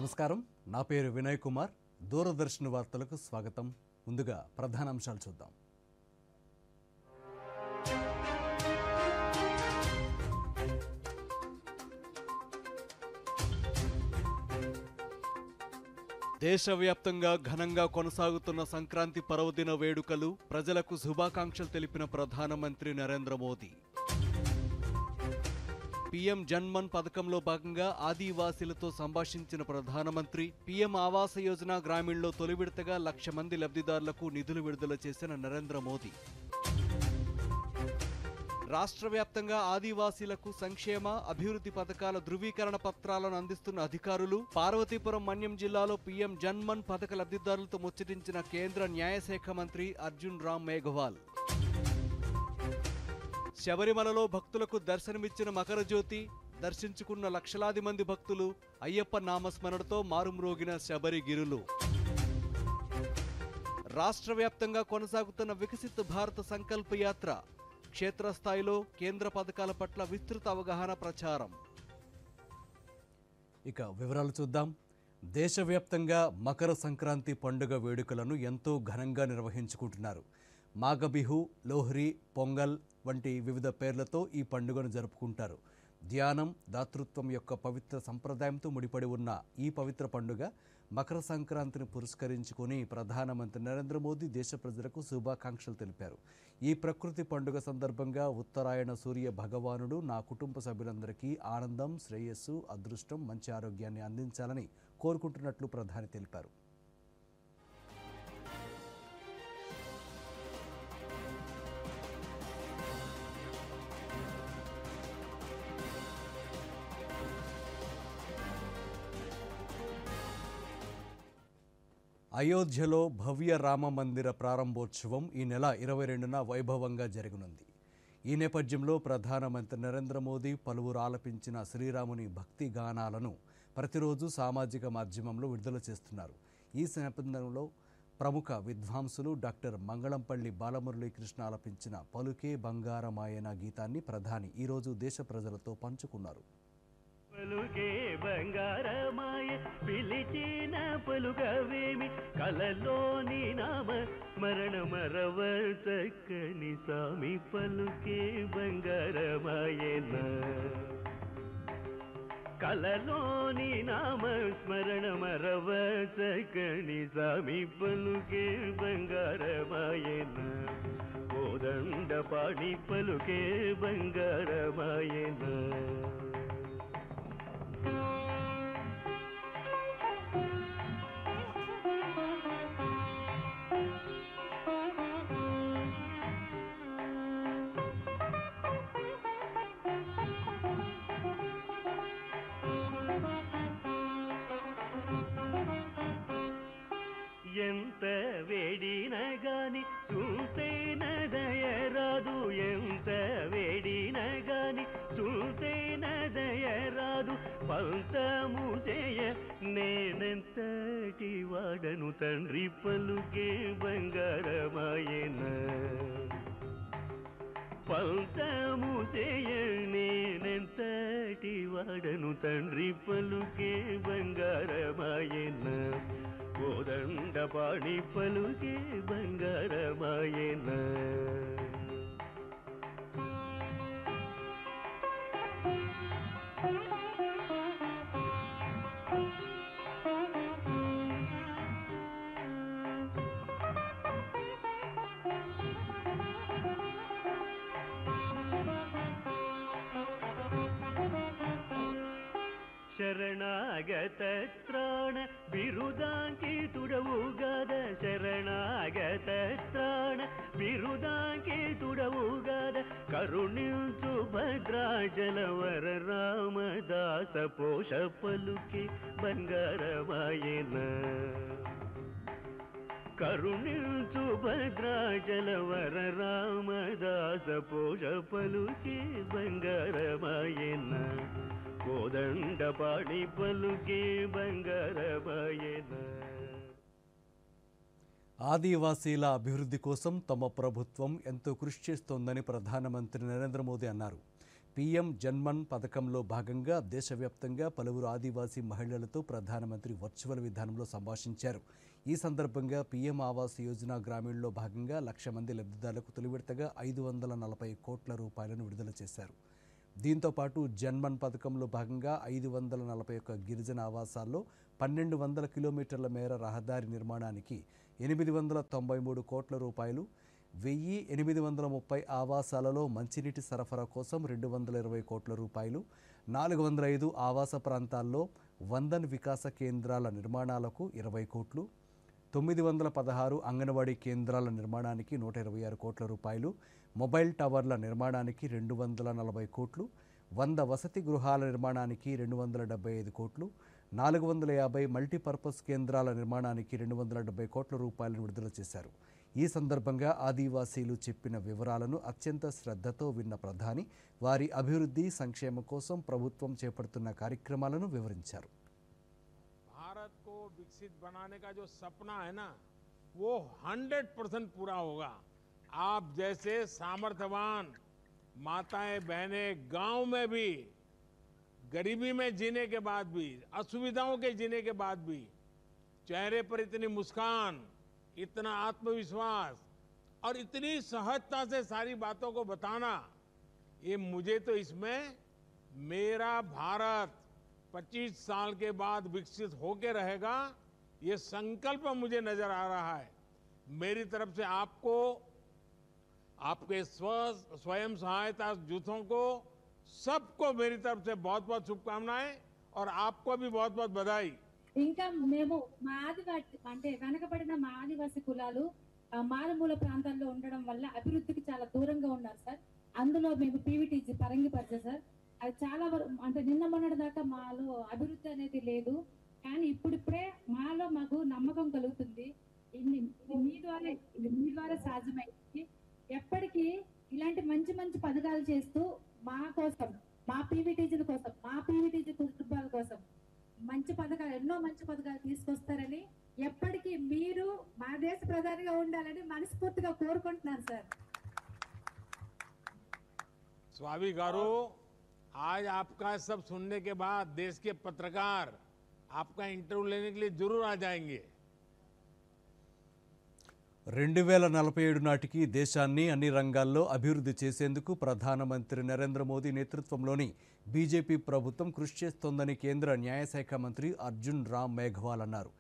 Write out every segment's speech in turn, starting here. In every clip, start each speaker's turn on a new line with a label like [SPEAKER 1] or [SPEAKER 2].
[SPEAKER 1] నమస్కారం, నా పేరు వినయ్ కుమార్. దూరదర్శన్ వార్తలకు స్వాగతం. ముందుగా ప్రధానాంశాలు చూద్దాం. దేశవ్యాప్తంగా ఘనంగా కొనసాగుతున్న సంక్రాంతి పర్వదిన వేడుకలు, ప్రజలకు శుభాకాంక్షలు తెలిపిన ప్రధానమంత్రి నరేంద్ర మోదీ. పీఎం జన్మన్ పథకంలో భాగంగా ఆదివాసీలతో సంభాషించిన ప్రధానమంత్రి. పీఎం ఆవాస యోజన గ్రామీణలో తొలి విడతగా 1,00,000 మంది లబ్ధిదారులకు నిధులు విడుదల చేసిన నరేంద్ర మోదీ. రాష్ట్ర వ్యాప్తంగా ఆదివాసీలకు సంక్షేమ, అభివృద్ధి పథకాల ధృవీకరణ పత్రాలను అందిస్తున్న అధికారులు. పార్వతీపురం మన్యం జిల్లాలో పీఎం జన్మన్ పథక లబ్ధిదారులతో ముచ్చటించిన కేంద్ర న్యాయశాఖ మంత్రి అర్జున్ రామ్ మేఘవాల్. శబరిమలలో భక్తులకు దర్శనమిచ్చిన మకర జ్యోతి. దర్శించుకున్న లక్షలాది మంది భక్తులు. అయ్యప్ప నామస్మరణతో మారుమ్రోగిన శబరిగిరులు. రాష్ట్ర వ్యాప్తంగా కొనసాగుతున్న వికసిత్ భారత్ సంకల్ప యాత్ర. క్షేత్రస్థాయిలో కేంద్ర పథకాల పట్ల విస్తృత అవగాహన ప్రచారం. ఇక వివరాలు చూద్దాం. దేశవ్యాప్తంగా మకర సంక్రాంతి పండుగ వేడుకలను ఎంతో ఘనంగా నిర్వహించుకుంటున్నారు. మాఘబిహు, లోహ్రీ, పొంగల్ వంటి వివిధ పేర్లతో ఈ పండుగను జరుపుకుంటారు. ధ్యానం, దాతృత్వం యొక్క పవిత్ర సంప్రదాయంతో ముడిపడి ఉన్న ఈ పవిత్ర పండుగ మకర సంక్రాంతిని పురస్కరించుకుని ప్రధానమంత్రి నరేంద్ర మోదీ దేశ ప్రజలకు శుభాకాంక్షలు తెలిపారు. ఈ ప్రకృతి పండుగ సందర్భంగా ఉత్తరాయణ సూర్య భగవానుడు నా కుటుంబ సభ్యులందరికీ ఆనందం, శ్రేయస్సు, అదృష్టం, మంచి ఆరోగ్యాన్ని అందించాలని కోరుకుంటున్నట్లు ప్రధాని తెలిపారు. అయోధ్యలో భవ్య రామ మందిర ప్రారంభోత్సవం ఈ నెల 22న వైభవంగా జరగనుంది. ఈ నేపథ్యంలో ప్రధానమంత్రి నరేంద్ర మోదీ పలువురు ఆలపించిన శ్రీరాముని భక్తి గానాలను ప్రతిరోజు సామాజిక మాధ్యమంలో విడుదల చేస్తున్నారు. ఈ నేపథ్యంలో ప్రముఖ విద్వాంసులు డాక్టర్ మంగళంపల్లి బాలమురళీకృష్ణ ఆలపించిన పలుకే బంగారమాయన గీతాన్ని ప్రధాని ఈరోజు దేశ ప్రజలతో పంచుకున్నారు.
[SPEAKER 2] పలుకే బంగారమాయ పిలిచిన పలుకవేమి కలలోని నామ స్మరణ మరవ చక్కని స్వామి పలుకే బంగారమాయన కలలోని నామ స్మరణ మరవ చక్కని స్వామి పలుకే బంగారమాయన కోదండ పాణి పలుకే బంగారమాయన. ఎంత వేడిన గాని చూసేన దయరాదు, ఎంత వేడిన గాని చూసేన దయరాదు, పంతము చేయ నేనెంతటి వాడను తండ్రి పలుకే బంగారమాయన పంతము చేయ నేనెంతటి వాడను తండ్రి పలుకే బంగారమాయన కోదండ పాణి పలుకే బంగారమాయన. శరణాగత త్రాణ బిరుదాంకితుడవుగాద, శరణాగత త్రాణ బిరుదాంకితుడవుగాద, కరుణించు భద్రాచలవర రామదాస పోష పలుకే బంగారమాయన కరుణించు భద్రాచలవర రామదాస పోష పలుకే బంగారమాయన కోదండ పాణి పలుకే బంగారమాయన.
[SPEAKER 1] ఆదివాసీల అభివృద్ధి కోసం తమ ప్రభుత్వం ఎంతో కృషి చేస్తోందని ప్రధానమంత్రి నరేంద్ర మోదీ అన్నారు. పీఎం జన్మన్ పథకంలో భాగంగా దేశవ్యాప్తంగా పలువురు ఆదివాసీ మహిళలతో ప్రధానమంత్రి వర్చువల్ విధానంలో సంభాషించారు. ఈ సందర్భంగా పీఎం ఆవాస్ యోజన గ్రామీణలో భాగంగా 1,00,000 మంది లబ్ధిదారులకు తొలి విడతగా 540 కోట్ల రూపాయలను విడుదల చేశారు. దీంతో పాటు జన్మన్ పథకంలో భాగంగా 541 గిరిజన ఆవాసాల్లో 1,200 కిలోమీటర్ల మేర రహదారి నిర్మాణానికి 893 కోట్ల రూపాయలు, 1,830 ఆవాసాలలో మంచినీటి సరఫరా కోసం 220 కోట్ల రూపాయలు, 405 ఆవాస ప్రాంతాల్లో వందన్ వికాస కేంద్రాల నిర్మాణాలకు 20 కోట్లు, 916 అంగన్వాడీ కేంద్రాల నిర్మాణానికి 126 కోట్ల రూపాయలు, మొబైల్ టవర్ల నిర్మాణానికి 240 కోట్లు, 100 వసతి గృహాల నిర్మాణానికి 275 కోట్లు, 450 మల్టీపర్పస్ కేంద్రాల నిర్మాణానికి 270 కోట్ల రూపాయలను విడుదల చేశారు. ఈ సందర్భంగా ఆదివాసీలు చెప్పిన వివరాలను అత్యంత శ్రద్ధతో విన్న ప్రధాని వారి అభివృద్ధి సంక్షేమం కోసం ప్రభుత్వం చేపడుతున్న కార్యక్రమాలను వివరించారు.
[SPEAKER 3] भारत को विकसित बनाने का जो सपना है ना, वो 100% पूरा होगा. आप जैसे सामर्थ्यवान माताएं बहनें गांव में भी गरीबी में जीने के बाद भी, असुविधाओं के जीने के बाद भी चेहरे पर इतनी मुस्कान, इतना आत्मविश्वास और इतनी सहजता से सारी बातों को बताना, ये मुझे तो इसमें मेरा भारत 25 साल के बाद विकसित होकर रहेगा, ये संकल्प मुझे नजर आ रहा है. मेरी तरफ से आपको, आपके स्वयं सहायता जूथों को, सबको मेरी तरफ से बहुत बहुत शुभकामनाएं और आपको भी बहुत बहुत बधाई.
[SPEAKER 4] ఇంకా మేము మా ఆదివాసి అంటే వెనకబడిన మా ఆదివాసీ కులాలు మారుమూల ప్రాంతాల్లో ఉండడం వల్ల అభివృద్ధికి చాలా దూరంగా ఉన్నారు సార్. అందులో మేము పీవీటీజీ పరంగిపరిచాం సార్. అది చాలా అంటే నిన్న మొన్నటి దాకా మాలో అభివృద్ధి అనేది లేదు, కానీ ఇప్పుడిప్పుడే మాకు నమ్మకం కలుగుతుంది. మీ ద్వారా సాధ్యమైంది. ఎప్పటికీ ఇలాంటి మంచి మంచి పథకాలు చేస్తూ మా కోసం, మా పీవీటీజీల కోసం, మా పీవీటీజీ కుటుంబాల కోసం మంచి పథకాలు, ఎన్నో మంచి పథకాలు తీసుకొస్తారని, ఎప్పటికీ మీరు మా దేశ ప్రధానిగా ఉండాలని మనస్ఫూర్తిగా కోరుకుంటున్నాను సార్.
[SPEAKER 3] स्वामी गारू, आज आपका सब सुनने के बाद देश के पत्रकार आपका इंटरव्यू लेने के लिए जरूर आ जाएंगे.
[SPEAKER 1] 2047 నాటికి దేశాన్ని అన్ని రంగాల్లో అభివృద్ధి చేసేందుకు ప్రధానమంత్రి నరేంద్ర మోదీ నేతృత్వంలోని బీజేపీ ప్రభుత్వం కృషి చేస్తోందని కేంద్ర న్యాయశాఖ మంత్రి అర్జున్ రామ్ మేఘవాల్ అన్నారు.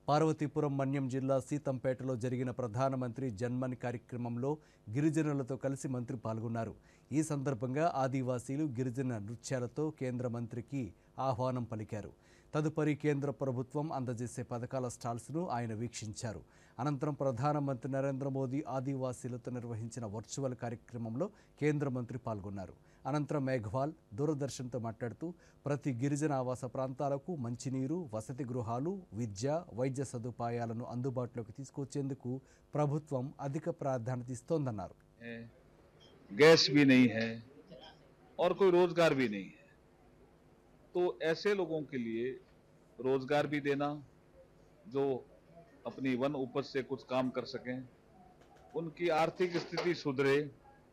[SPEAKER 1] పార్వతీపురం మన్యం జిల్లా సీతంపేటలో జరిగిన ప్రధానమంత్రి జన్మన్ కార్యక్రమంలో గిరిజనులతో కలిసి మంత్రి పాల్గొన్నారు. ఈ సందర్భంగా ఆదివాసీలు గిరిజన నృత్యాలతో కేంద్ర మంత్రికి ఆహ్వానం పలికారు. తదుపరి కేంద్ర ప్రభుత్వం అందజేసే పథకాల స్టాల్స్ను ఆయన వీక్షించారు. అనంతరం ప్రధానమంత్రి నరేంద్ర మోదీ ఆదివాసీలతో నిర్వహించిన వర్చువల్ కార్యక్రమంలో కేంద్ర మంత్రి పాల్గొన్నారు. అనంతరం మేఘవాల్ దూరదర్శన్తో మాట్లాడుతూ ప్రతి గిరిజన ఆవాస ప్రాంతాలకు మంచినీరు, వసతి గృహాలు, విద్య, వైద్య సదుపాయాలను అందుబాటులోకి తీసుకొచ్చేందుకు ప్రభుత్వం అధిక ప్రాధాన్యత ఇస్తోందన్నారు.
[SPEAKER 5] गैस भी नहीं है और कोई रोजगार भी नहीं है, तो ऐसे लोगों के लिए रोजगार भी देना, जो अपनी वन उपज से कुछ काम कर सकें, उनकी आर्थिक स्थिति सुधरे,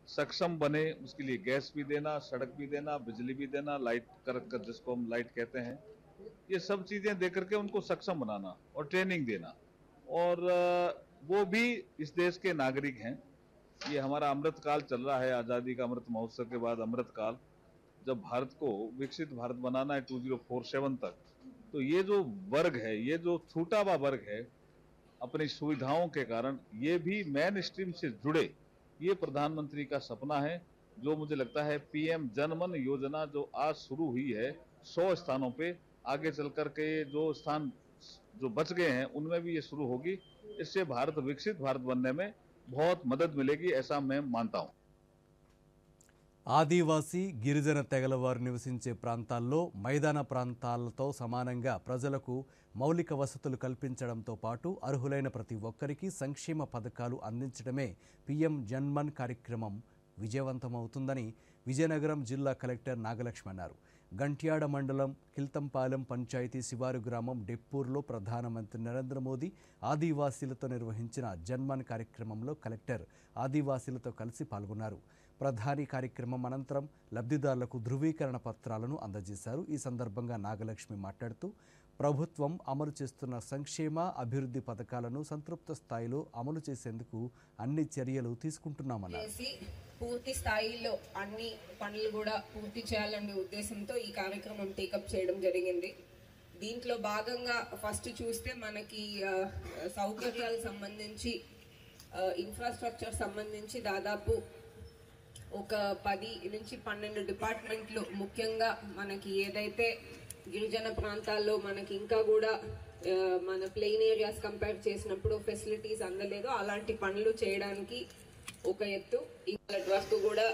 [SPEAKER 5] सक्षम बने, उसके लिए गैस भी देना, सड़क भी देना, बिजली भी देना, लाइट कर जिसको हम लाइट कहते हैं, ये सब चीजें दे करके उनको सक्षम बनाना और ट्रेनिंग देना. और वो भी इस देश के नागरिक हैं. ये हमारा अमृत काल चल रहा है, आजादी का अमृत महोत्सव के बाद अमृत काल, जब भारत को विकसित भारत बनाना है 2047 तक, तो ये जो वर्ग है, ये जो छूटा हुआ वर्ग है, अपनी सुविधाओं के कारण ये भी मेन स्ट्रीम से जुड़े, ये प्रधानमंत्री का सपना है. जो मुझे लगता है पीएम जनमन योजना जो आज शुरू हुई है 100 स्थानों पे, आगे चल करके जो स्थान जो बच गए हैं उनमें भी ये शुरू होगी. इससे भारत विकसित भारत बनने में बहुत मदद मिलेगी, ऐसा मैं मानता हूं.
[SPEAKER 1] ఆదివాసీ గిరిజన తెగల వారు నివసించే ప్రాంతాల్లో మైదాన ప్రాంతాలతో సమానంగా ప్రజలకు మౌలిక వసతులు కల్పించడంతో పాటు అర్హులైన ప్రతి ఒక్కరికి సంక్షేమ పథకాలు అందించడమే పీఎం జన్మన్ కార్యక్రమం విజయవంతమవుతుందని విజయనగరం జిల్లా కలెక్టర్ నాగలక్ష్మి అన్నారు. గంట్యాడ మండలం కిల్తంపాలెం పంచాయతీ శివారు గ్రామం డెప్పూర్లో ప్రధానమంత్రి నరేంద్ర మోదీ ఆదివాసీలతో నిర్వహించిన జన్మన్ కార్యక్రమంలో కలెక్టర్ ఆదివాసీలతో కలిసి పాల్గొన్నారు. ప్రధాని కార్యక్రమం అనంతరం లబ్ధిదారులకు ధృవీకరణ పత్రాలను అందజేశారు. ఈ సందర్భంగా నాగలక్ష్మి మాట్లాడుతూ ప్రభుత్వం అమలు చేస్తున్న సంక్షేమ అభివృద్ధి పథకాలను సంతృప్త స్థాయిలో అమలు చేసేందుకు అన్ని చర్యలు తీసుకుంటున్నామన్నారు.
[SPEAKER 6] పూర్తి స్థాయిలో అన్ని పనులు కూడా పూర్తి చేయాలనే ఉద్దేశంతో ఈ కార్యక్రమం టేకప్ చేయడం జరిగింది. దీంట్లో భాగంగా ఫస్ట్ చూస్తే మనకి సౌకర్యాలకు సంబంధించి ఇన్ఫ్రాస్ట్రక్చర్ సంబంధించి దాదాపు ఒక 10 నుంచి 12 డిపార్ట్మెంట్లు ముఖ్యంగా మనకి ఏదైతే గిరిజన ప్రాంతాల్లో మనకి ఇంకా కూడా మన ప్లెయిన్ ఏరియాస్ కంపేర్ చేసినప్పుడు ఫెసిలిటీస్ అందలేదో అలాంటి పనులు చేయడానికి ఒక ఎత్తు. ఇవాళ వరకు కూడా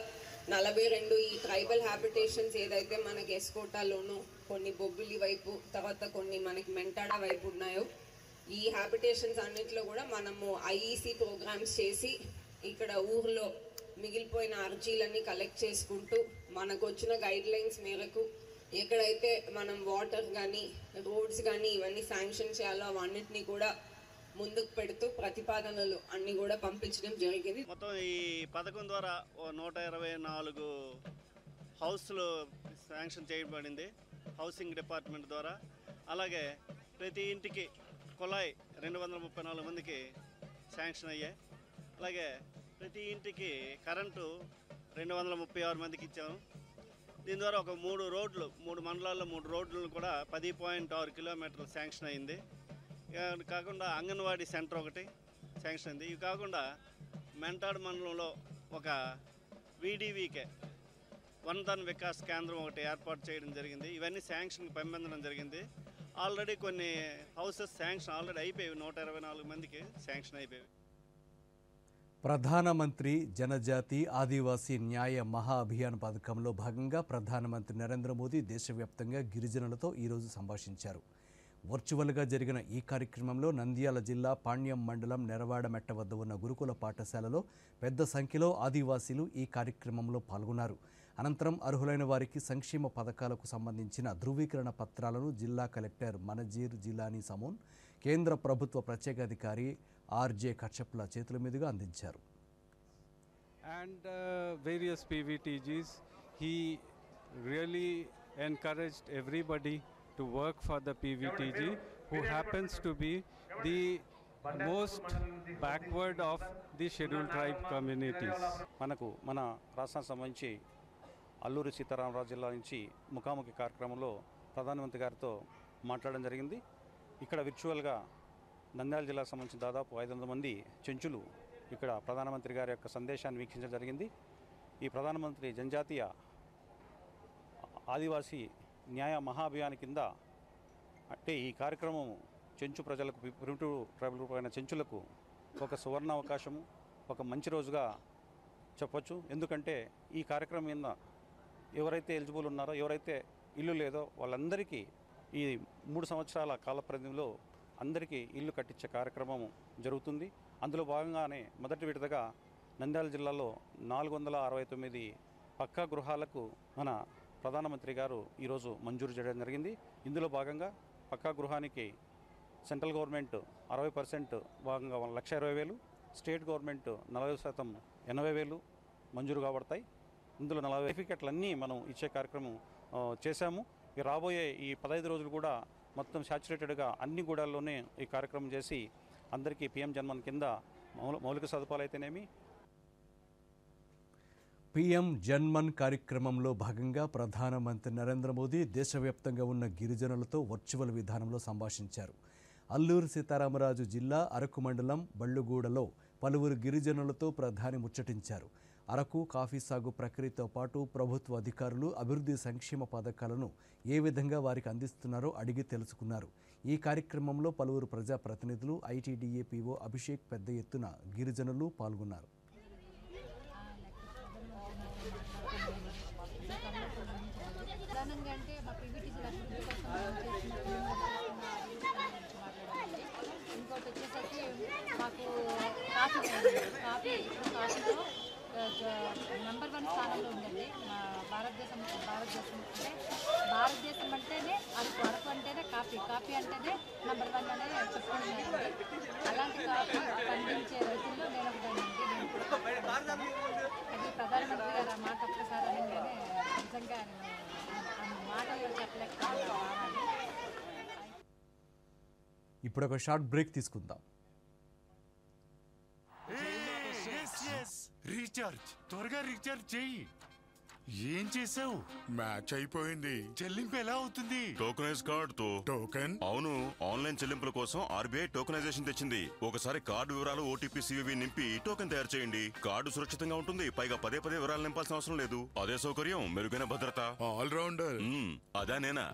[SPEAKER 6] 42 ఈ ట్రైబల్ హ్యాబిటేషన్స్ ఏదైతే మనకి ఎస్కోటాలోను కొన్ని బొబ్బిలి వైపు తర్వాత కొన్ని మనకి మెంటాడా వైపు ఉన్నాయో ఈ హ్యాబిటేషన్స్ అన్నింటిలో కూడా మనము ఐఈసీ ప్రోగ్రామ్స్ చేసి ఇక్కడ ఊర్లో మిగిలిపోయిన అర్జీలన్నీ కలెక్ట్ చేసుకుంటూ మనకు వచ్చిన గైడ్ లైన్స్ మేరకు ఎక్కడైతే మనం వాటర్ కానీ రోడ్స్ కానీ ఇవన్నీ శాంక్షన్ చేయాలో అవన్నిటినీ కూడా ముందుకు పెడుతూ ప్రతిపాదనలు అన్ని కూడా పంపించడం జరిగింది.
[SPEAKER 7] మొత్తం ఈ పథకం ద్వారా 124 హౌస్లు శాంక్షన్ చేయబడింది హౌసింగ్ డిపార్ట్మెంట్ ద్వారా. అలాగే ప్రతి ఇంటికి కుళాయి 234 మందికి శాంక్షన్ అయ్యాయి. అలాగే ప్రతి ఇంటికి కరెంటు 236 మందికి ఇచ్చాము. దీని ద్వారా ఒక 3 మండలాల్లో 3 రోడ్లను కూడా 10.6 కిలోమీటర్లు శాంక్షన్ అయింది. కాకుండా అంగన్వాడీ సెంటర్ ఒకటి శాంక్షన్ అయింది. ఇవి కాకుండా మెంటాడ్ మండలంలో ఒక వీడీవీకే వన్ధన్ వికాస్ కేంద్రం ఒకటి ఏర్పాటు చేయడం జరిగింది. ఇవన్నీ శాంక్షన్కి పంపించడం జరిగింది. ఆల్రెడీ కొన్ని హౌసెస్ శాంక్షన్ ఆల్రెడీ అయిపోయి 124 మందికి శాంక్షన్ అయిపోయాయి.
[SPEAKER 1] ప్రధానమంత్రి జనజాతి ఆదివాసీ న్యాయ మహా అభియాన్ పథకంలో భాగంగా ప్రధానమంత్రి నరేంద్ర మోదీ దేశవ్యాప్తంగా గిరిజనులతో ఈరోజు సంభాషించారు. వర్చువల్గా జరిగిన ఈ కార్యక్రమంలో నంద్యాల జిల్లా పాణ్యం మండలం నెరవాడమెట్ట వద్ద ఉన్న గురుకుల పాఠశాలలో పెద్ద సంఖ్యలో ఆదివాసీలు ఈ కార్యక్రమంలో పాల్గొన్నారు. అనంతరం అర్హులైన వారికి సంక్షేమ పథకాలకు సంబంధించిన ధృవీకరణ పత్రాలను జిల్లా కలెక్టర్ మనజీర్ జిలానీ సమోన్, కేంద్ర ప్రభుత్వ ప్రత్యేకాధికారి ఆర్జే కచ్చప్ల చేతుల మీదుగా అందించారు.
[SPEAKER 8] And various PVTGs, he really encouraged everybody to work for the PVTG who happens to be the most backward of the scheduled tribe communities.
[SPEAKER 9] మన రాష్ట్రానికి సంబంధించి అల్లూరి సీతారామరాజు జిల్లా నుంచి ముఖాముఖి కార్యక్రమంలో ప్రధానమంత్రి గారితో మాట్లాడడం జరిగింది. ఇక్కడ విర్చువల్గా నంద్యాల జిల్లాకు సంబంధించిన దాదాపు 500 మంది చెంచులు ఇక్కడ ప్రధానమంత్రి గారి యొక్క సందేశాన్ని వీక్షించడం జరిగింది. ఈ ప్రధానమంత్రి జనజాతీయ ఆదివాసీ న్యాయ మహాభియాన్ కింద అంటే ఈ కార్యక్రమం చెంచు ప్రజలకు ప్రిమిటివ్ ట్రైబల్ రూపమైన చెంచులకు ఒక సువర్ణ అవకాశము, ఒక మంచి రోజుగా చెప్పొచ్చు. ఎందుకంటే ఈ కార్యక్రమం కింద ఎవరైతే ఎలిజిబుల్ ఉన్నారో, ఎవరైతే ఇల్లు లేదో వాళ్ళందరికీ ఈ 3 సంవత్సరాల కాల పరిధిలో అందరికీ ఇల్లు కట్టించే కార్యక్రమం జరుగుతుంది. అందులో భాగంగానే మొదటి విడతగా నంద్యాల జిల్లాలో 469 పక్కా గృహాలకు మన ప్రధానమంత్రి గారు ఈరోజు మంజూరు చేయడం జరిగింది. ఇందులో భాగంగా పక్కా గృహానికి సెంట్రల్ గవర్నమెంట్ 60% భాగంగా 1,20,000, స్టేట్ గవర్నమెంట్ 40% 80,000 మంజూరు కాబడతాయి. ఇందులో 40 సర్టిఫికెట్లన్నీ మనం ఇచ్చే కార్యక్రమం చేశాము. రాబోయే ఈ 15 రోజులు కూడా మొత్తం శాచురేటెడ్గా అన్ని గూడాల్లోనే ఈ కార్యక్రమం చేసి అందరికీ PM జన్మన్ కింద మౌలిక సదుపాయాలు అయితేనేమి.
[SPEAKER 1] PM జన్మన్ కార్యక్రమంలో భాగంగా ప్రధానమంత్రి నరేంద్ర మోదీ దేశవ్యాప్తంగా ఉన్న గిరిజనులతో వర్చువల్ విధానంలో సంభాషించారు. అల్లూరు సీతారామరాజు జిల్లా అరకు మండలం బళ్ళుగూడలో పలువురు గిరిజనులతో ప్రధాని ముచ్చటించారు. అరకు కాఫీ సాగు ప్రక్రియతో పాటు ప్రభుత్వ అధికారులు అభివృద్ధి సంక్షేమ పథకాలను ఏ విధంగా వారికి అందిస్తున్నారో అడిగి తెలుసుకున్నారు. ఈ కార్యక్రమంలో పలువురు ప్రజాప్రతినిధులు, ITDA PO అభిషేక్ పెద్ద ఎత్తున గిరిజనులు పాల్గొన్నారు.
[SPEAKER 10] నెంబర్ 1 స్థానంలో ఉందండి. భారతదేశం అంటేనే అరకు అంటేనే కాఫీ అంటేనే నెంబర్ 1 అనేది చెప్పుకుంటున్నారండి. అలాంటి కాఫీ పండించే రైతుల్లో నేను ఒకదానండి. అది ప్రధానమంత్రి గారు ఆ మాట ఒక్కసారి అనగానే నిజంగా మాటలు చెప్పలేకపోతున్నాను.
[SPEAKER 1] ఇప్పుడు ఒక షార్ట్ బ్రేక్ తీసుకుందాం.
[SPEAKER 11] రీఛార్జ్ త్వరగా రీఛార్జ్ చెయ్యి. ఏం చేసావు?
[SPEAKER 12] మ్యాచ్ అయిపోయింది.
[SPEAKER 11] చెల్లింపు ఎలా అవుతుంది?
[SPEAKER 12] టోకనైజ్ కార్డ్ తో. టోకెన్? అవును, ఆన్లైన్ చెల్లింపుల కోసం ఆర్బీఐ టోకనైజేషన్ తెచ్చింది. ఒకసారి కార్డు వివరాలు, ఓటీపీ, సివివి నింపి టోకెన్ తయారు చేయండి. కార్డు సురక్షితంగా ఉంటుంది. పైగా పదే వివరాలు నింపాల్సిన అవసరం లేదు. అదే సౌకర్యం, మెరుగైన భద్రత. All rounder. అదా నేనా?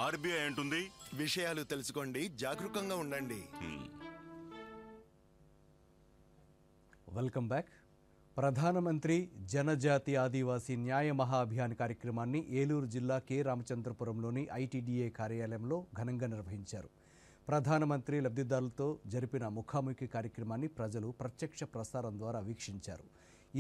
[SPEAKER 12] ఆర్బీఐ అంటుంది,
[SPEAKER 13] విషయాలు తెలుసుకోండి, జాగరూకంగా ఉండండి.
[SPEAKER 1] Welcome back. ప్రధానమంత్రి జనజాతి ఆదివాసీ న్యాయ మహా అభియాన్ కార్యక్రమాన్ని ఏలూరు జిల్లా కె రామచంద్రపురంలోని ఐటీడీఏ కార్యాలయంలో ఘనంగా నిర్వహించారు. ప్రధానమంత్రి లబ్ధిదారులతో జరిపిన ముఖాముఖి కార్యక్రమాన్ని ప్రజలు ప్రత్యక్ష ప్రసారం ద్వారా వీక్షించారు.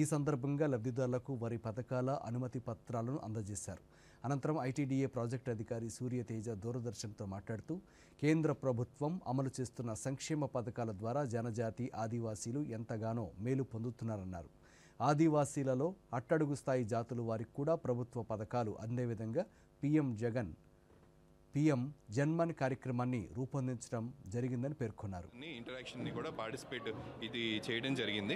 [SPEAKER 1] ఈ సందర్భంగా లబ్ధిదారులకు వారి పథకాల అనుమతి పత్రాలను అందజేశారు. అనంతరం ఐటీడీఏ ప్రాజెక్టు అధికారి సూర్యతేజ దూరదర్శన్తో మాట్లాడుతూ కేంద్ర ప్రభుత్వం అమలు చేస్తున్న సంక్షేమ పథకాల ద్వారా జనజాతి ఆదివాసీలు ఎంతగానో మేలు పొందుతున్నారన్నారు. ఆదివాసీలలో అట్టడుగు స్థాయి జాతులు వారికి కూడా ప్రభుత్వ పథకాలు అందే విధంగా పీఎం జన్మన్ కార్యక్రమాన్ని రూపొందించడం జరిగిందని పేర్కొన్నారు.
[SPEAKER 14] ఇంటరాక్షన్ని కూడా పార్టిసిపేట్ ఇది చేయడం జరిగింది.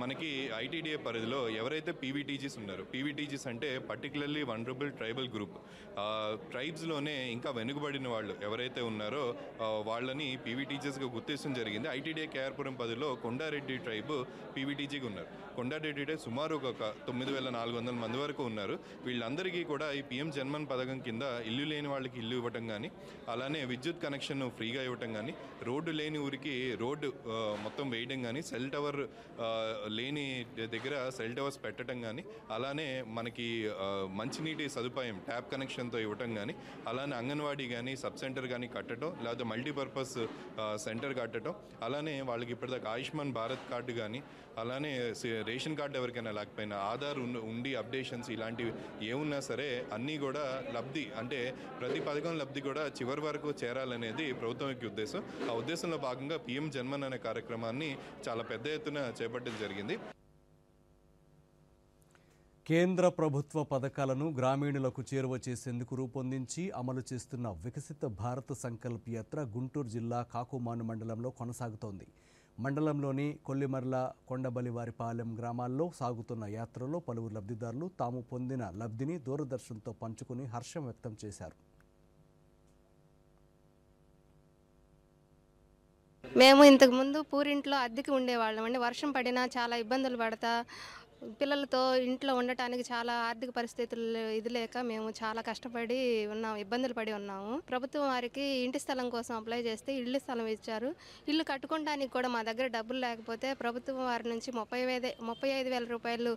[SPEAKER 14] మనకి ఐటీడీఏ పరిధిలో ఎవరైతే పీవీటీజీస్ ఉన్నారో, పీవీటీజీస్ అంటే పర్టికులర్లీ వనరబుల్ ట్రైబల్ గ్రూప్, ట్రైబ్స్లోనే ఇంకా వెనుకబడిన వాళ్ళు ఎవరైతే ఉన్నారో వాళ్ళని పీవీటీజీస్గా గుర్తించడం జరిగింది. ఐటీడీఏ కేఆర్పురం పరిధిలో కొండారెడ్డి ట్రైబ్ పీవీటీజీగా ఉన్నారు. కొండారెడ్డి సుమారు ఒక 9,400 మంది వరకు ఉన్నారు. వీళ్ళందరికీ కూడా ఈ పీఎం జన్మన్ పథకం కింద ఇల్లు లేని వాళ్ళకి ఇల్లు ఇవ్వటం కానీ, అలానే విద్యుత్ కనెక్షన్ ఫ్రీగా ఇవ్వటం కానీ, రోడ్డు లేని ఊరికి రోడ్డు మొత్తం వేయడం కానీ, సెల్ టవర్ లేని దగ్గర సెల్ టవర్స్ పెట్టడం కానీ, అలానే మనకి మంచినీటి సదుపాయం ట్యాప్ కనెక్షన్తో ఇవ్వటం కానీ, అలానే అంగన్వాడీ కానీ సబ్ సెంటర్ కానీ కట్టడం, లేకపోతే మల్టీపర్పస్ సెంటర్ కట్టడం, అలానే వాళ్ళకి ఇప్పటిదాకా ఆయుష్మాన్ భారత్ కార్డు కానీ, అలానే రేషన్ కార్డు ఎవరికైనా లేకపోయినా ఆధార్ ఉండి అప్డేషన్స్ ఇలాంటివి ఏమున్నా సరే అన్నీ కూడా లబ్ధి, అంటే ప్రతి పథకం లబ్ధి కూడా చివరి వరకు చేరాలనేది ప్రభుత్వం యొక్క ఉద్దేశం. ఆ ఉద్దేశంలో భాగంగా పీఎం జన్మన్ అనే కార్యక్రమాన్ని చాలా పెద్ద ఎత్తున చేపట్టడం జరిగింది.
[SPEAKER 1] కేంద్ర ప్రభుత్వ పథకాలను గ్రామీణులకు చేరువ చేసేందుకు రూపొందించి అమలు చేస్తున్న వికసిత భారత్ సంకల్ప్ యాత్ర గుంటూరు జిల్లా కాకుమాను మండలంలో కొనసాగుతోంది. మండలంలోని కొల్లిమర్ల, కొండబలివారిపాలెం గ్రామాల్లో సాగుతున్న యాత్రలో పలువురు లబ్ధిదారులు తాము పొందిన లబ్ధిని దూరదర్శన్తో పంచుకుని హర్షం వ్యక్తం చేశారు.
[SPEAKER 15] మేము ఇంతకుముందు పూరింట్లో అద్దెకి ఉండేవాళ్ళం అండి. వర్షం పడినా చాలా ఇబ్బందులు పడతా, పిల్లలతో ఇంట్లో ఉండటానికి చాలా ఆర్థిక పరిస్థితులు ఇది లేక మేము చాలా కష్టపడి ఉన్నాము, ఇబ్బందులు పడి ఉన్నాము. ప్రభుత్వం వారికి ఇంటి స్థలం కోసం అప్లై చేస్తే ఇల్లు స్థలం ఇచ్చారు. ఇల్లు కట్టుకోవడానికి కూడా మా దగ్గర డబ్బులు లేకపోతే ప్రభుత్వం వారి నుంచి 35,000 రూపాయలు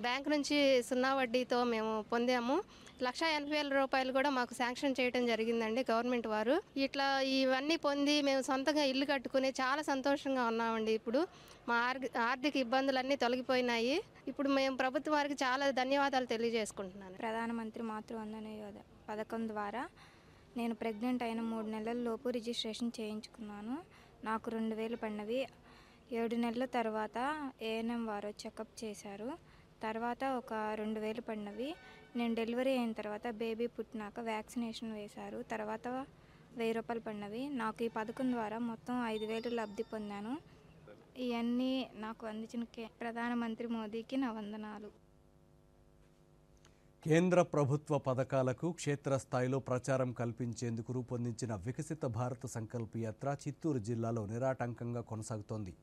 [SPEAKER 15] బ్యాంక్ నుంచి 0 వడ్డీతో మేము పొందాము. 1,80,000 రూపాయలు కూడా మాకు శాంక్షన్ చేయడం జరిగిందండి గవర్నమెంట్ వారు. ఇట్లా ఇవన్నీ పొంది మేము సొంతంగా ఇల్లు కట్టుకుని చాలా సంతోషంగా ఉన్నామండి. ఇప్పుడు మా ఆర్థిక ఇబ్బందులన్నీ తొలగిపోయినాయి. ఇప్పుడు మేము ప్రభుత్వం వారికి చాలా ధన్యవాదాలు తెలియజేసుకుంటున్నాను.
[SPEAKER 16] ప్రధానమంత్రి మాతృవందన పథకం ద్వారా నేను ప్రెగ్నెంట్ అయిన 3 నెలల లోపు రిజిస్ట్రేషన్ చేయించుకున్నాను. నాకు 2,000 పడినవి. 7 నెలల తర్వాత ఏఎన్ఎం వారు చెకప్ చేశారు. తర్వాత ఒక 2,000 పడినవి. నేను డెలివరీ అయిన తర్వాత బేబీ పుట్టినాక వ్యాక్సినేషన్ వేశారు. తర్వాత 1,000 రూపాయలు పడినవి. నాకు ఈ పథకం ద్వారా మొత్తం 5,000 లబ్ధి పొందాను. ఇవన్నీ నాకు అందించిన ప్రధానమంత్రి మోదీకి నా వందనాలు.
[SPEAKER 1] కేంద్ర ప్రభుత్వ పథకాలకు క్షేత్రస్థాయిలో ప్రచారం కల్పించేందుకు రూపొందించిన వికసిత భారత్ సంకల్ప్ యాత్ర చిత్తూరు జిల్లాలో నిరాటంకంగా కొనసాగుతోంది.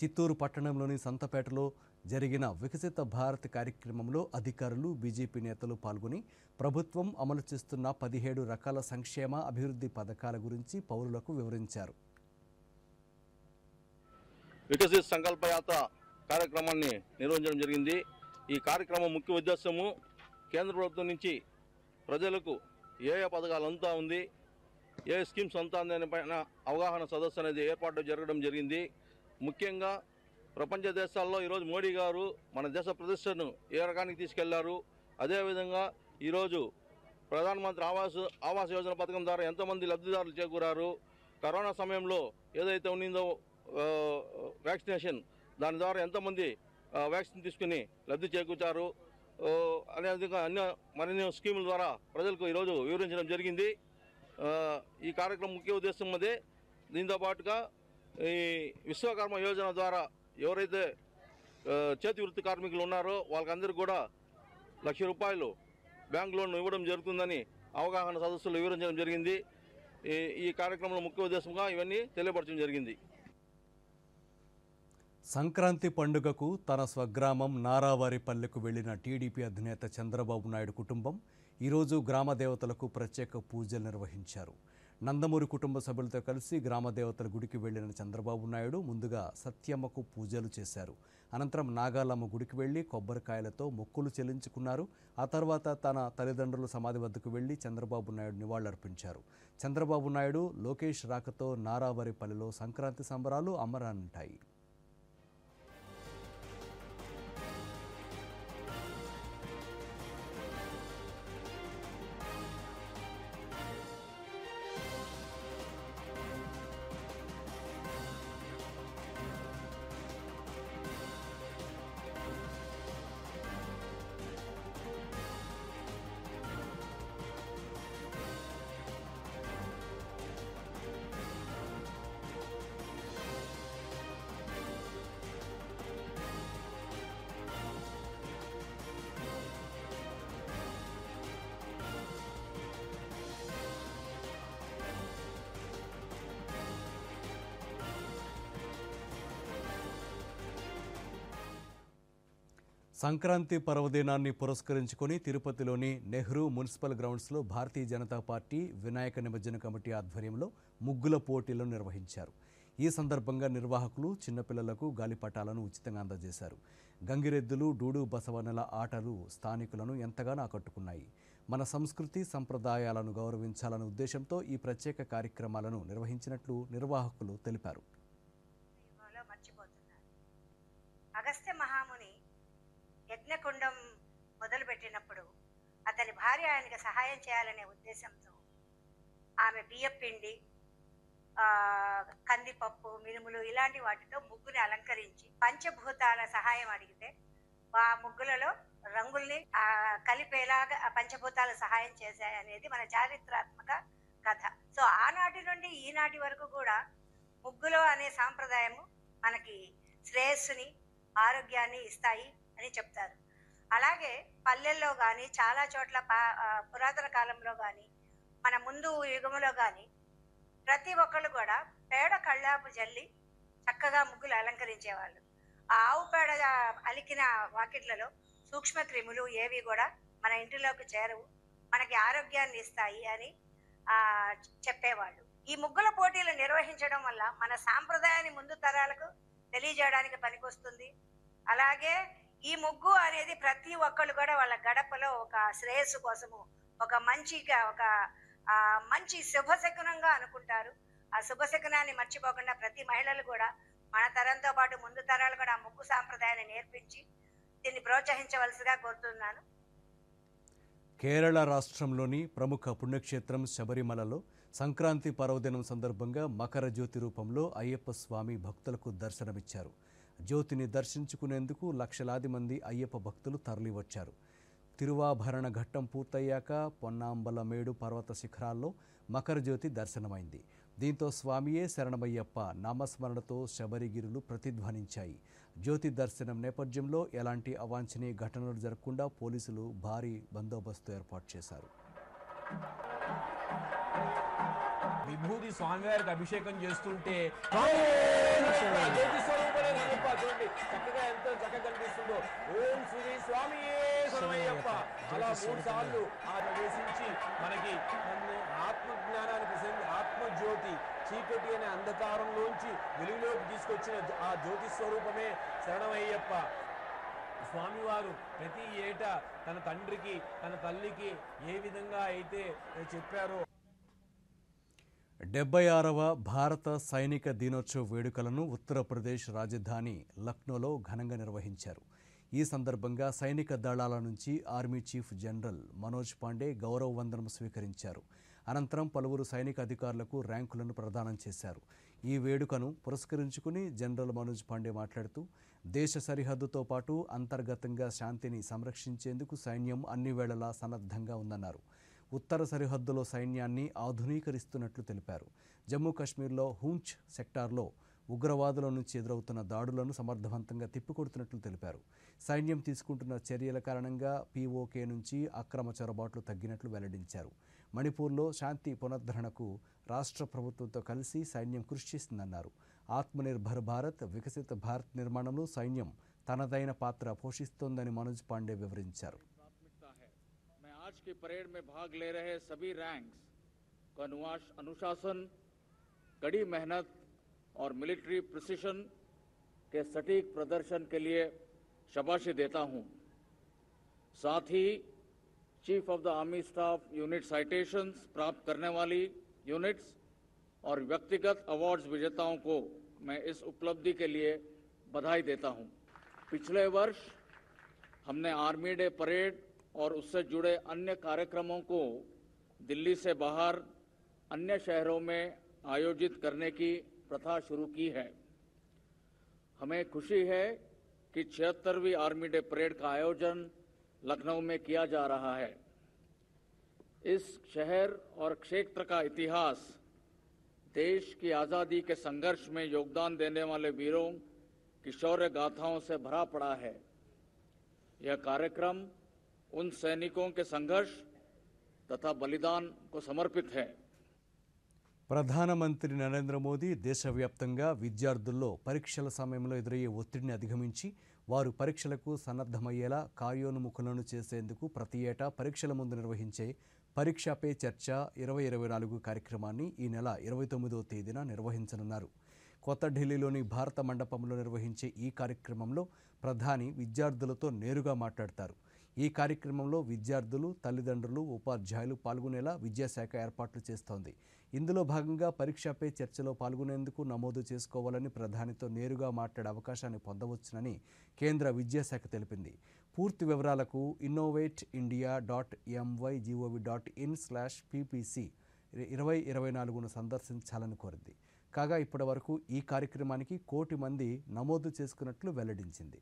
[SPEAKER 1] చిత్తూరు పట్టణంలోని సంతపేటలో జరిగిన వికసిత భారత్ కార్యక్రమంలో అధికారులు, బీజేపీ నేతలు పాల్గొని ప్రభుత్వం అమలు చేస్తున్న 17 రకాల సంక్షేమ అభివృద్ధి పథకాల గురించి పౌరులకు వివరించారు.
[SPEAKER 17] వికసిత సంకల్ప యాత్ర కార్యక్రమాన్ని నిర్వహించడం జరిగింది. ఈ కార్యక్రమం ముఖ్య ఉద్దేశము కేంద్ర ప్రభుత్వం నుంచి ప్రజలకు ఏ పథకాలు అంతా ఉంది, ఏ స్కీమ్స్ అంతా ఉందని పైన అవగాహన సదస్సు అనేది ఏర్పాటు జరగడం జరిగింది. ముఖ్యంగా ప్రపంచ దేశాల్లో ఈరోజు మోడీ గారు మన దేశ ప్రతిష్టను ఏ రకానికి తీసుకెళ్లారు, అదేవిధంగా ఈరోజు ప్రధానమంత్రి ఆవాస్ యోజన పథకం ద్వారా ఎంతోమంది లబ్ధిదారులు చేకూరారు, కరోనా సమయంలో ఏదైతే ఉన్నిందో వ్యాక్సినేషన్ దాని ద్వారా ఎంతమంది వ్యాక్సిన్ తీసుకుని లబ్ధి చేకూర్చారు. అదేవిధంగా మరిన్ని స్కీముల ద్వారా ప్రజలకు ఈరోజు వివరించడం జరిగింది. ఈ కార్యక్రమం ముఖ్య ఉద్దేశం అదే. దీంతో పాటుగా ఈ విశ్వకర్మ యోజన ద్వారా ఎవరైతే చేతి వృత్తి కార్మికులు ఉన్నారో వాళ్ళకందరికీ కూడా ₹1,00,000 బ్యాంక్ లోన్ ఇవ్వడం జరుగుతుందని అవగాహన సదస్సులు వివరించడం జరిగింది. ఈ కార్యక్రమంలో ముఖ్య ఉద్దేశంగా ఇవన్నీ తెలియపరచడం జరిగింది.
[SPEAKER 1] సంక్రాంతి పండుగకు తన స్వగ్రామం నారావారిపల్లెకు వెళ్లిన టీడీపీ అధినేత చంద్రబాబు నాయుడు కుటుంబం ఈరోజు గ్రామ దేవతలకు ప్రత్యేక పూజలు నిర్వహించారు. నందమూరి కుటుంబ సభ్యులతో కలిసి గ్రామ దేవతల గుడికి వెళ్లిన చంద్రబాబు నాయుడు ముందుగా సత్యమ్మకు పూజలు చేశారు. అనంతరం నాగాలమ్మ గుడికి వెళ్లి కొబ్బరికాయలతో మొక్కులు చెల్లించుకున్నారు. ఆ తర్వాత తన తల్లిదండ్రుల సమాధి వద్దకు వెళ్లి చంద్రబాబు నాయుడు నివాళులర్పించారు. చంద్రబాబు నాయుడు, లోకేష్ రాకతో నారావారిపల్లెలో సంక్రాంతి సంబరాలు అమరానంటాయి. సంక్రాంతి పర్వదినాన్ని పురస్కరించుకొని తిరుపతిలోని నెహ్రూ మున్సిపల్ గ్రౌండ్స్లో భారతీయ జనతా పార్టీ వినాయక నిమజ్జన కమిటీ ఆధ్వర్యంలో ముగ్గుల పోటీలను నిర్వహించారు. ఈ సందర్భంగా నిర్వాహకులు చిన్నపిల్లలకు గాలిపటాలను ఉచితంగా అందజేశారు. గంగిరెద్దులు, డూడు బసవన్నల ఆటలు స్థానికులను ఎంతగానో ఆకట్టుకున్నాయి. మన సంస్కృతి సంప్రదాయాలను గౌరవించాలనే ఉద్దేశంతో ఈ ప్రత్యేక కార్యక్రమాలను నిర్వహించినట్లు నిర్వాహకులు తెలిపారు.
[SPEAKER 18] అగస్త్య మహాముని యజ్ఞకుండం మొదలుపెట్టినప్పుడు అతని భార్య ఆయనకి సహాయం చేయాలనే ఉద్దేశంతో ఆమె బియ్యపిండి, కందిపప్పు, మినుములు ఇలాంటి వాటితో ముగ్గుని అలంకరించి పంచభూతాల సహాయం అడిగితే ఆ ముగ్గులలో రంగుల్ని కలిపేలాగా పంచభూతాల సహాయం చేశాయనేది మన చారిత్రాత్మక కథ. సో ఆనాటి నుండి ఈనాటి వరకు కూడా ముగ్గులు అనే సాంప్రదాయము మనకి శ్రేయస్సుని, ఆరోగ్యాన్ని ఇస్తాయి అని చెప్తారు. అలాగే పల్లెల్లో కానీ చాలా చోట్ల పురాతన కాలంలో కానీ మన ముందు యుగంలో కానీ ప్రతి ఒక్కళ్ళు కూడా పేడ కళ్ళాపు జల్లి చక్కగా ముగ్గులు అలంకరించేవాళ్ళు. ఆ ఆవు పేడ అలికిన వాకిట్లలో సూక్ష్మ క్రిములు ఏవి కూడా మన ఇంటిలోకి చేరవు, మనకి ఆరోగ్యాన్ని ఇస్తాయి అని చెప్పేవాళ్ళు. ఈ ముగ్గుల పోటీలు నిర్వహించడం వల్ల మన సాంప్రదాయాన్ని ముందు తరాలకు తెలియజేయడానికి పనికొస్తుంది. అలాగే ఈ ముగ్గు అనేది ప్రతి ఒక్కళ్ళు కూడా వాళ్ళ గడపలో ఒక శ్రేయస్సు కోసము ఒక మంచి శుభశకునంగా అనుకుంటారు. ఆ శుభశకునాన్ని మర్చిపోకుండా ప్రతి మహిళలు కూడా మన తరంతో పాటు ముందు తరాలు కూడా ఆ ముగ్గు సాంప్రదాయాన్ని నేర్పించి దీన్ని ప్రోత్సహించవలసిగా కోరుతున్నాను.
[SPEAKER 1] కేరళ రాష్ట్రంలోని ప్రముఖ పుణ్యక్షేత్రం శబరిమలలో సంక్రాంతి పర్వదినం సందర్భంగా మకర జ్యోతి రూపంలో అయ్యప్ప స్వామి భక్తులకు దర్శనమిచ్చారు. జ్యోతిని దర్శించుకునేందుకు లక్షలాది మంది అయ్యప్ప భక్తులు తరలివచ్చారు. తిరువాభరణ ఘట్టం పూర్తయ్యాక పొన్నాంబలమేడు పర్వత శిఖరాల్లో మకర జ్యోతి దర్శనమైంది. దీంతో స్వామియే శరణమయ్యప్ప నామస్మరణతో శబరిగిరులు ప్రతిధ్వనించాయి. జ్యోతి దర్శనం నేపథ్యంలో ఎలాంటి అవాంఛనీయ ఘటనలు జరగకుండా పోలీసులు భారీ బందోబస్తు ఏర్పాటు చేశారు.
[SPEAKER 19] విభూతి స్వామివారికి అభిషేకం చేస్తుంటే చక్కగా ఎంతో చక్కగా కనిపిస్తుందో ఓం శ్రీ స్వామియే శరణమయ్యప్ప అలా 3 సార్లు ప్రవేశించి మనకి ఆత్మజ్ఞానానికి ఆత్మజ్యోతి చీకటి అనే అంధకారంలోంచి వెలుగులోకి తీసుకొచ్చిన ఆ జ్యోతి స్వరూపమే శరణమయ్యప్ప. స్వామివారు ప్రతి ఏటా తన తండ్రికి తన తల్లికి ఏ విధంగా అయితే చెప్పారో
[SPEAKER 1] 76వ భారత సైనిక దినోత్సవ వేడుకలను ఉత్తరప్రదేశ్ రాజధాని లక్నోలో ఘనంగా నిర్వహించారు. ఈ సందర్భంగా సైనిక దళాల నుంచి army chief general Manoj Pandey గౌరవ వందనం స్వీకరించారు. అనంతరం పలువురు సైనిక అధికారులకు ర్యాంకులను ప్రదానం చేశారు. ఈ వేడుకను పురస్కరించుకుని జనరల్ మనోజ్ పాండే మాట్లాడుతూ దేశ సరిహద్దుతో పాటు అంతర్గతంగా శాంతిని సంరక్షించేందుకు సైన్యం అన్ని వేళలా సన్నద్ధంగా ఉందన్నారు. ఉత్తర సరిహద్దులో సైన్యాన్ని ఆధునీకరిస్తున్నట్లు తెలిపారు. జమ్మూ కాశ్మీర్లో హూంచ్ సెక్టార్లో ఉగ్రవాదుల నుంచి ఎదురవుతున్న దాడులను సమర్థవంతంగా తిప్పికొడుతున్నట్లు తెలిపారు. సైన్యం తీసుకుంటున్న చర్యల కారణంగా పీఓకే నుంచి అక్రమ చొరబాట్లు తగ్గినట్లు వెల్లడించారు. మణిపూర్లో శాంతి పునరుద్ధరణకు రాష్ట్ర ప్రభుత్వంతో కలిసి సైన్యం కృషి చేస్తుందన్నారు. ఆత్మనిర్భర్ భారత్, వికసిత భారత్ నిర్మాణంలో సైన్యం తనదైన పాత్ర పోషిస్తోందని మనోజ్ పాండే వివరించారు.
[SPEAKER 20] आज की परेड में भाग ले रहे सभी रैंक्स को अनुशासन, कड़ी मेहनत और मिलिट्री प्रिसिशन के सटीक प्रदर्शन के लिए शाबाशी देता हूं। साथ ही chief of the army staff unit citations प्राप्त करने वाली यूनिट्स और व्यक्तिगत अवार्ड्स विजेताओं को मैं इस उपलब्धि के लिए बधाई देता हूं। पिछले वर्ष हमने आर्मी डे परेड और उससे जुड़े अन्य कार्यक्रमों को दिल्ली से बाहर अन्य शहरों में आयोजित करने की प्रथा शुरू की है। हमें खुशी है कि 76वीं आर्मी डे परेड का आयोजन लखनऊ में किया जा रहा है। इस शहर और क्षेत्र का इतिहास देश की आज़ादी के संघर्ष में योगदान देने वाले वीरों की शौर्य गाथाओं से भरा पड़ा है। यह कार्यक्रम उन सैनिकों के संघर्ष तथा बलिदान को समर्पित है।
[SPEAKER 1] ప్రధానమంత్రి నరేంద్ర మోదీ దేశవ్యాప్తంగా విద్యార్థుల్లో పరీక్షల సమయంలో ఎదురయ్యే ఒత్తిడిని అధిగమించి వారు పరీక్షలకు సన్నద్ధమయ్యేలా కార్యోన్ముఖులను చేసేందుకు ప్రతి ఏటా పరీక్షల ముందు నిర్వహించే పరీక్షా పే చర్చ 2024 కార్యక్రమాన్ని ఈ నెల 29వ తేదీన నిర్వహించనున్నారు. కొత్త ఢిల్లీలోని భారత మండపంలో నిర్వహించే ఈ కార్యక్రమంలో ప్రధాని విద్యార్థులతో నేరుగా మాట్లాడతారు. ఈ కార్యక్రమంలో విద్యార్థులు, తల్లిదండ్రులు, ఉపాధ్యాయులు పాల్గొనేలా విద్యాశాఖ ఏర్పాట్లు చేస్తోంది. ఇందులో భాగంగా పరీక్షా పే చర్చలో పాల్గొనేందుకు నమోదు చేసుకోవాలని ప్రధానితో నేరుగా మాట్లాడే అవకాశాన్ని పొందవచ్చునని కేంద్ర విద్యాశాఖ తెలిపింది. పూర్తి వివరాలకు innovateindia.mygov.in/ppc 2024ను సందర్శించాలని కోరింది. కాగా ఇప్పటి వరకు ఈ కార్యక్రమానికి 1 కోటి మంది నమోదు చేసుకున్నట్లు వెల్లడించింది.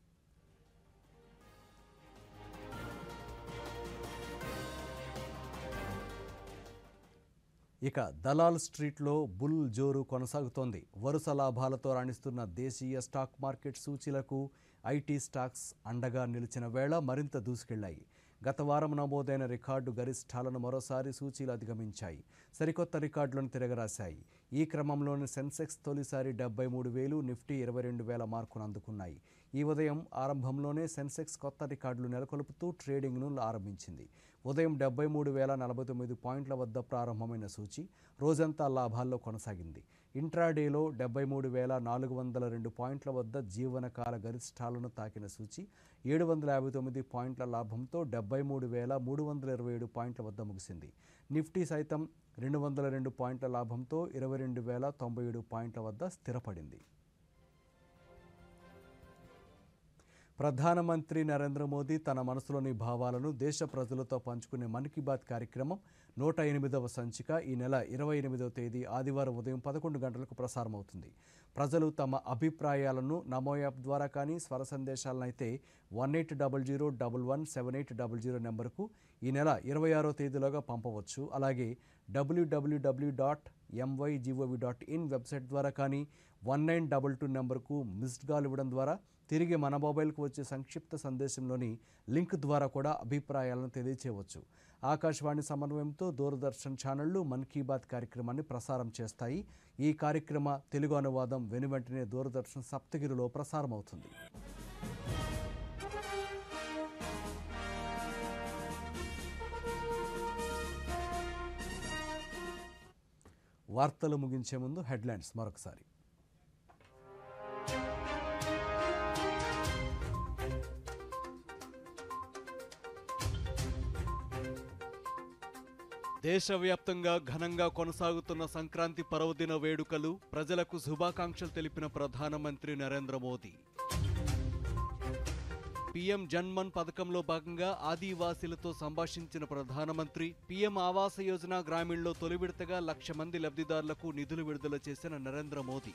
[SPEAKER 1] ఇక దలాల్ స్ట్రీట్లో బుల్ జోరు కొనసాగుతోంది. వరుస లాభాలతో రాణిస్తున్న దేశీయ స్టాక్ మార్కెట్ సూచీలకు ఐటీ స్టాక్స్ అండగా నిలిచిన వేళ మరింత దూసుకెళ్లాయి. గత వారం నమోదైన రికార్డు గరిష్టాలను మరోసారి సూచీలు అధిగమించాయి. సరికొత్త రికార్డులను తిరగరాశాయి. ఈ క్రమంలోని సెన్సెక్స్ తొలిసారి 73,000, నిఫ్టీ 22,000 మార్కును అందుకున్నాయి. ఈ ఉదయం ఆరంభంలోనే సెన్సెక్స్ కొత్త రికార్డులు నెలకొల్పుతూ ట్రేడింగ్ను ఆరంభించింది. ఉదయం 73,049 పాయింట్ల వద్ద ప్రారంభమైన సూచీ రోజంతా లాభాల్లో కొనసాగింది. ఇంట్రాడేలో 73,402 పాయింట్ల వద్ద జీవనకాల గరిష్టాలను తాకిన సూచీ 759 పాయింట్ల లాభంతో 73,327 పాయింట్ల వద్ద ముగిసింది. నిఫ్టీ సైతం 202 పాయింట్ల లాభంతో 22,097 పాయింట్ల వద్ద స్థిరపడింది. ప్రధానమంత్రి నరేంద్ర మోదీ తన మనసులోని భావాలను దేశ ప్రజలతో పంచుకునే మన్ కీ బాత్ కార్యక్రమం 108వ సంచిక ఈ నెల 28వ తేదీ ఆదివారం ఉదయం 11 గంటలకు ప్రసారమవుతుంది. ప్రజలు తమ అభిప్రాయాలను నమో యాప్ ద్వారా కానీ, స్వర సందేశాలనైతే 1800117800 నెంబర్కు ఈ నెల 26వ తేదీలోగా పంపవచ్చు. అలాగే www.mygov.in వెబ్సైట్ ద్వారా కానీ 1922 నెంబర్కు మిస్డ్ కాల్ ఇవ్వడం ద్వారా తిరిగి మన మొబైల్కు వచ్చే సంక్షిప్త సందేశంలోని లింక్ ద్వారా కూడా అభిప్రాయాలను తెలియచేయవచ్చు. ఆకాశవాణి సమన్వయంతో దూరదర్శన్ ఛానళ్లు మన్ కీ బాత్ కార్యక్రమాన్ని ప్రసారం చేస్తాయి. ఈ కార్యక్రమ తెలుగు అనువాదం వెనువెంటనే దూరదర్శన్ సప్తగిరిలో ప్రసారమవుతుంది. వార్తలు ముగించే ముందు హెడ్లైన్స్ మరొకసారి. దేశవ్యాప్తంగా ఘనంగా కొనసాగుతున్న సంక్రాంతి పర్వదిన వేడుకలు, ప్రజలకు శుభాకాంక్షలు తెలిపిన ప్రధానమంత్రి నరేంద్ర మోదీ. పీఎం జన్మన్ పథకంలో భాగంగా ఆదివాసీలతో సంభాషించిన ప్రధానమంత్రి, పీఎం ఆవాస యోజన గ్రామీణలో తొలి విడతగా 1,00,000 మంది లబ్ధిదారులకు నిధులు విడుదల చేసిన నరేంద్ర మోదీ.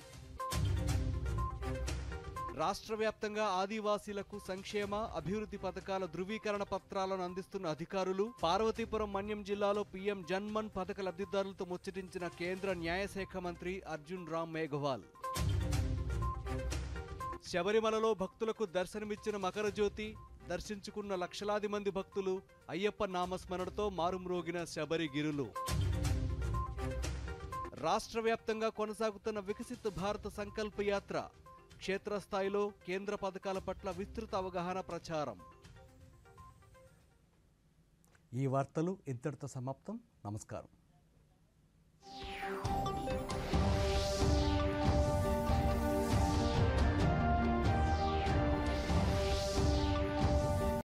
[SPEAKER 1] రాష్ట్ర వ్యాప్తంగా ఆదివాసీలకు సంక్షేమ, అభివృద్ధి పథకాల ధృవీకరణ పత్రాలను అందిస్తున్న అధికారులు. పార్వతీపురం మన్యం జిల్లాలో పీఎం జన్మన్ పథక లబ్ధిదారులతో ముచ్చటించిన కేంద్ర న్యాయశాఖ మంత్రి అర్జున్ రామ్ మేఘవాల్. శబరిమలలో భక్తులకు దర్శనమిచ్చిన మకర జ్యోతి, దర్శించుకున్న లక్షలాది మంది భక్తులు. అయ్యప్ప నామస్మరణతో మారుమ్రోగిన శబరిగిరులు. రాష్ట్ర వ్యాప్తంగా కొనసాగుతున్న వికసిత్ భారత్ సంకల్ప యాత్ర, క్షేత్రస్థాయిలో కేంద్ర పథకాల పట్ల విస్తృత అవగాహన ప్రచారం. ఈ వార్తలు ఇంతటితో సమాప్తం. నమస్కారం.